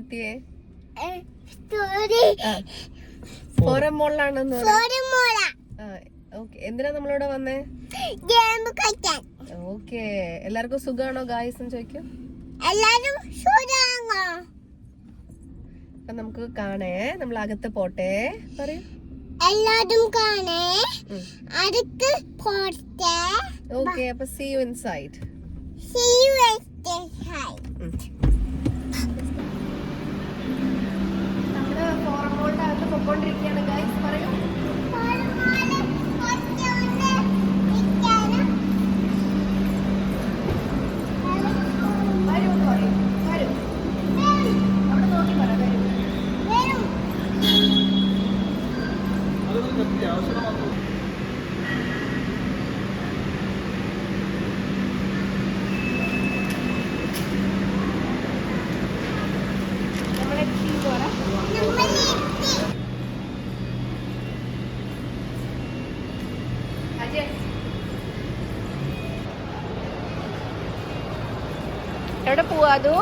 എത്തിയേ? Forum മോളിലാണെന്ന്. എന്തിനാ നമ്മളിവിടെ വന്നേ? ഓക്കെ, എല്ലാവർക്കും സുഖാണോ ഗായ്സ് എന്ന് ചോദിക്കും. അപ്പൊ നമുക്ക് കാണേ, നമ്മൾ അകത്ത് പോട്ടെ പറയൂ. എല്ലാരും കാണേ, അകത്ത് പോട്ടെ. ഓക്കെ, അപ്പൊ see you inside. See you inside. നമ്മള് ഫോറം മോളിന്റെ അകത്ത് പൊക്കോണ്ടിരിക്കുകയാണ് ഗായ്സ്. പറയൂ. എവിടെ പോവാ? അതോ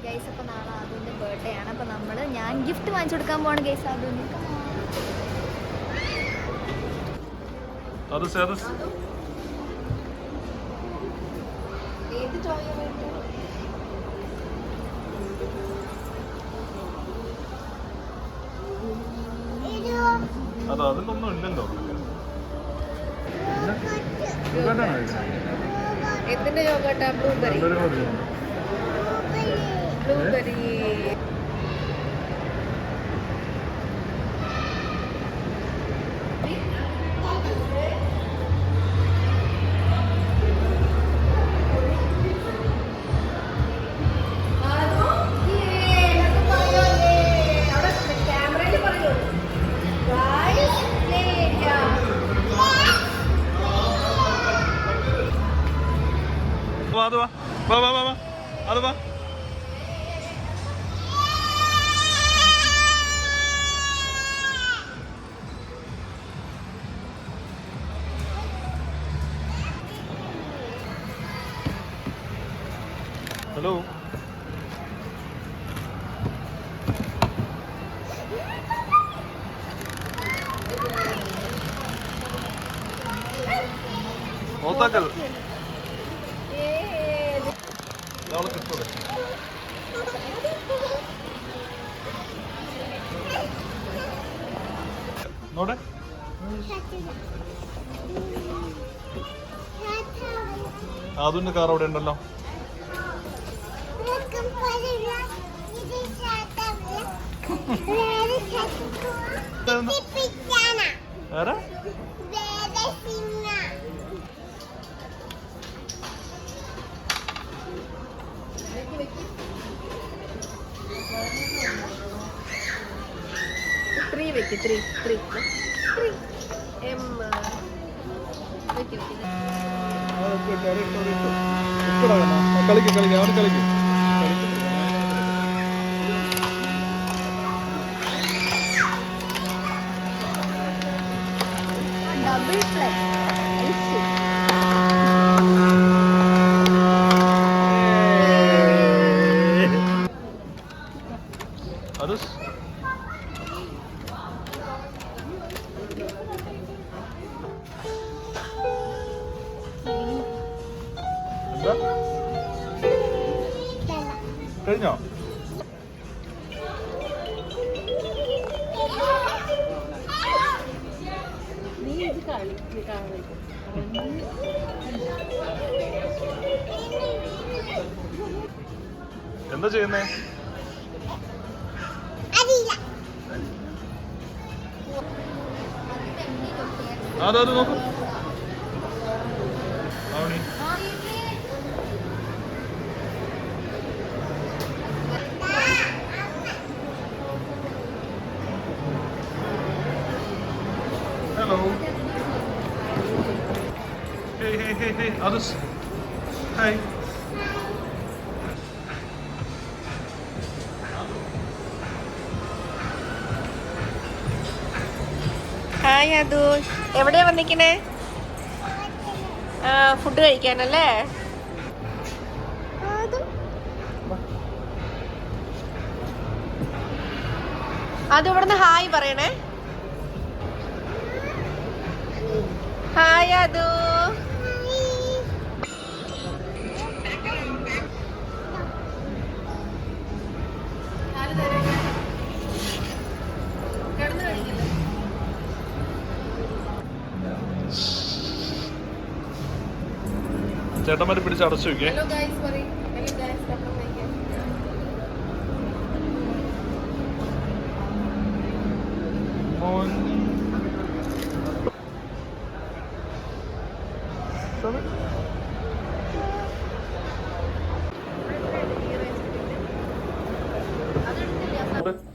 ഗൈസ്, അപ്പൊ നാളെ അതുവിന്റെ ബർത്ത്ഡേ ആണ്. അപ്പൊ ഞാൻ ഗിഫ്റ്റ് വാങ്ങിച്ചു കൊടുക്കാൻ പോവാണ് ഗൈസ്. അതുവിന് ഏത് ചോയ? അതിലൊന്നും ഇല്ലല്ലോ. എന്തിന്റെ യോഗട്ടാ? ബ്ലൂബെറി. ബ്ലൂബെറി. ഹലോ, നോത്താക്കൽ അവളെ കിട്ടൂടെ? നോടെ അതിന്റെ കാർ അവിടെ ഉണ്ടല്ലോ. വേറെ കളിക്കും കളിക്കും അവന് കളിക്കും. Double fly. അത് കഴിഞ്ഞോ? എന്താ ചെയ്യുന്നേ? അത് നോക്കും. Hello. Hey, others. Hi. Hi അതു, എവിടെയാ വന്നിക്കണേ? ഫുഡ് കഴിക്കാനല്ലേ? അത് ഇവിടുന്ന് ഹായ് പറയണേ. ഹായ് അത്. ചേട്ടന്മാര് പിടിച്ച് അടച്ചു വെക്കേ. ഹലോ ഗൈസ് പറയും. ഹലോ ഗൈസ് നമ്മൾ കഴിക്കാം.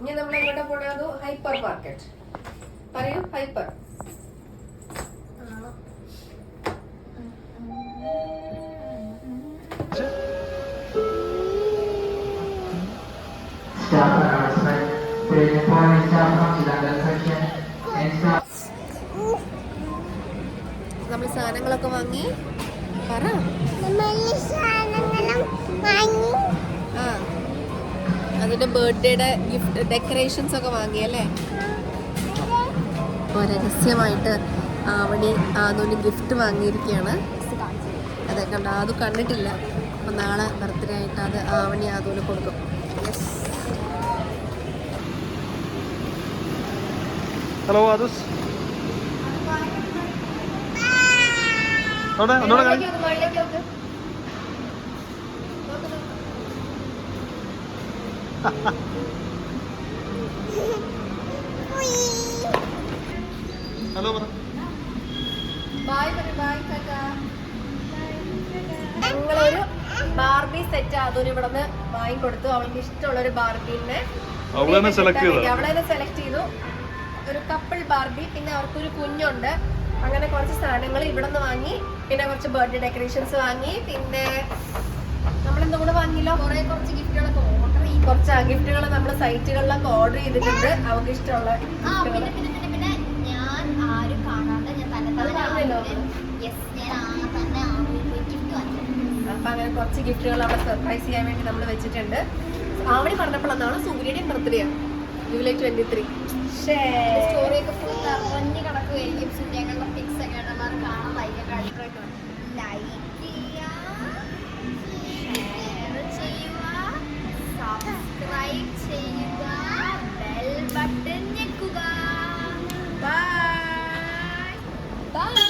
ഇനി നമ്മൾ എങ്ങോട്ടാ പോണേ? അത് ഹൈപ്പർ മാർക്കറ്റ്. പറയൂ ഹൈപ്പർ. നമ്മൾ സാധനങ്ങളൊക്കെ വാങ്ങി. പറ. ആ അതിന്റെ ബർത്ത്ഡേയുടെ ഗിഫ്റ്റ് ഡെക്കറേഷൻസ് ഒക്കെ വാങ്ങിയല്ലേ? അപ്പോൾ രഹസ്യമായിട്ട് ആവണി ആദുവിന് ഗിഫ്റ്റ് വാങ്ങിയിരിക്കുകയാണ്. അതെ കണ്ട, അത് കണ്ടിട്ടില്ല. അപ്പം നാളെ ബർത്ത്ഡേ ആയിട്ട് അത് ആവണി ആദുവിന് കൊടുക്കും. യെസ്. ഹലോ ആദുസ്. അവിടെ ഒന്നുകൂടെ കളി. ഹലോ പറ. ഞങ്ങളൊരു ബാർബി സെറ്റ് അതിന് ഇവിടെ നിന്ന് വാങ്ങിക്കൊടുത്തു. അവൾക്ക് ഇഷ്ടമുള്ളൊരു ബാർബിനെ അവളെ സെലക്ട് ചെയ്തു. ഒരു കപ്പിൾ ബാർബി, പിന്നെ അവർക്കൊരു കുഞ്ഞുണ്ട്. അങ്ങനെ കുറച്ച് സാധനങ്ങൾ ഇവിടെ നിന്ന് വാങ്ങി. പിന്നെ കുറച്ച് ബർത്ത്ഡേ ഡെക്കറേഷൻസ് വാങ്ങി. പിന്നെ നമ്മളെന്തും കൂടെ വാങ്ങിയല്ലോ, കുറച്ച് ഗിഫ്റ്റുകളൊക്കെ ഓർഡർ ചെയ്യും. കുറച്ച് ഗിഫ്റ്റുകൾ നമ്മൾ സൈറ്റുകളിലൊക്കെ ഓർഡർ ചെയ്തിട്ടുണ്ട്. അവർക്ക് ഇഷ്ടമുള്ള പിന്നെ ഞാൻ ആരും കാണാണ്ട് ഞാൻ അപ്പൊ അങ്ങനെ കുറച്ച് ഗിഫ്റ്റുകൾ അവിടെ സർപ്രൈസ് ചെയ്യാൻ വേണ്ടി നമ്മൾ വെച്ചിട്ടുണ്ട്. ആവണി പറഞ്ഞപ്പോഴെന്നാണ് സൂര്യയുടെയും ബർത്ത്ഡേ ആണ്, ജൂലൈ 23. സ്റ്റോറിയൊക്കെ ഫുൾ നിറഞ്ഞ് കിടക്കുമായിരിക്കും. സൂര്യങ്ങളുടെ പിക്സ് ഒക്കെ കാണാൻ ലൈക്ക് സബ്സ്ക്രൈബ് ചെയ്യുക, ബെൽ ബട്ടൺ ഞെക്കുക. Bye by.